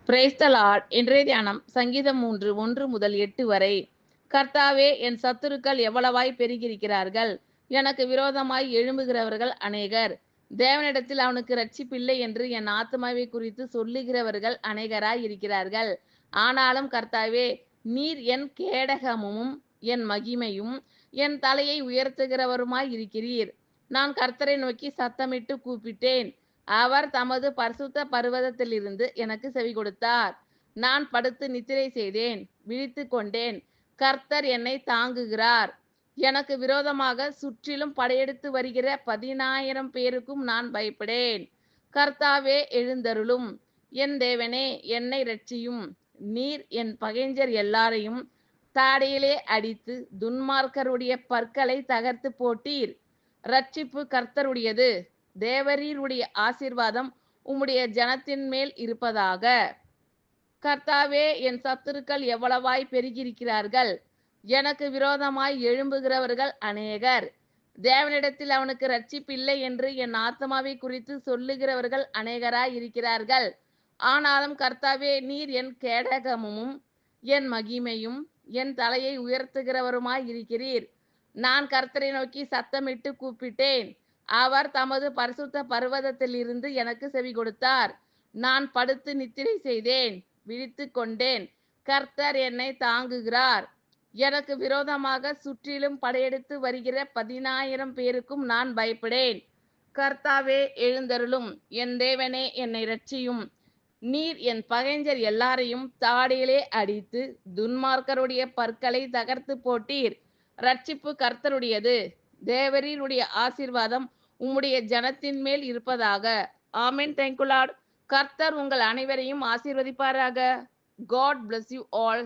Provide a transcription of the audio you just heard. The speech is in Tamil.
Praise the Lord. இன்றைய தியானம் சங்கீதம் 3 1 முதல் 8 வரை. கர்த்தாவே, என் சத்துருக்கள் எவ்வளவாய் பெருகியிருக்கிறார்கள்! எனக்கு விரோதமாய் எழும்புகிறவர்கள் அநேகர். தேவனிடத்தில் அவனுக்கு இரட்சிப்பில்லை என்று என் ஆத்துமாவை குறித்து சொல்லுகிறவர்கள் அநேகராய் இருக்கிறார்கள். ஆனாலும் கர்த்தாவே, நீர் என் கேடகமும் என் மகிமையும் என் தலையை உயர்த்துகிறவருமாய் இருக்கிறீர். நான் கர்த்தரை நோக்கி சத்தமிட்டு கூப்பிட்டேன். அவர் தமது பரிசுத்த பர்வதத்திலிருந்து எனக்கு செவி கொடுத்தார். நான் படுத்து நித்திரை செய்தேன், விழித்து கொண்டேன். கர்த்தர் என்னை தாங்குகிறார். எனக்கு விரோதமாக சுற்றிலும் படையெடுத்து வருகிற 10,000 பேருக்கும் நான் பயப்படேன். கர்த்தாவே, எழுந்தருளும். என் தேவனே, என்னை இரட்சியும். நீர் என் பகைஞர் எல்லாரையும் தாடையிலே அடித்து துன்மார்க்கருடைய பற்களை தகர்த்து போட்டீர். இரட்சிப்பு கர்த்தருடையது. தேவரீருடைய ஆசீர்வாதம் உம்முடைய ஜனத்தின் மேல் இருப்பதாக. கர்த்தாவே, என் சத்துருக்கள் எவ்வளவாய் பெருகியிருக்கிறார்கள்! எனக்கு விரோதமாய் எழும்புகிறவர்கள் அநேகர். தேவனிடத்தில் அவனுக்கு இரட்சிப்பில்லை என்று என் ஆத்துமாவை குறித்து சொல்லுகிறவர்கள் அநேகராய் இருக்கிறார்கள். ஆனாலும் கர்த்தாவே, நீர் என் கேடகமும் என் மகிமையும் என் தலையை உயர்த்துகிறவருமாய் இருக்கிறீர். நான் கர்த்தரை நோக்கி சத்தமிட்டு கூப்பிட்டேன். அவர் தமது பரிசுத்த பர்வதத்திலிருந்து எனக்கு செவி கொடுத்தார். நான் படுத்து நித்திரை செய்தேன், விழித்து கொண்டேன். கர்த்தர் என்னை தாங்குகிறார். எனக்கு விரோதமாக சுற்றிலும் படையெடுத்து வருகிற 10,000 பேருக்கும் நான் பயப்படேன். கர்த்தாவே, எழுந்தருளும். என் தேவனே, என்னை இரட்சியும். நீர் என் பகைஞர் எல்லாரையும் தாடியிலே அடித்து துன்மார்க்கருடைய பற்களை தகர்த்து போட்டீர். இரட்சிப்பு கர்த்தருடையது. தேவரீருடைய ஆசீர்வாதம் உம்முடைய ஜனத்தின் மேல் இருப்பதாக. ஆமென். Thank you Lord. கர்த்தர் உங்கள் அனைவரையும் ஆசீர்வதிப்பாராக. God bless you all.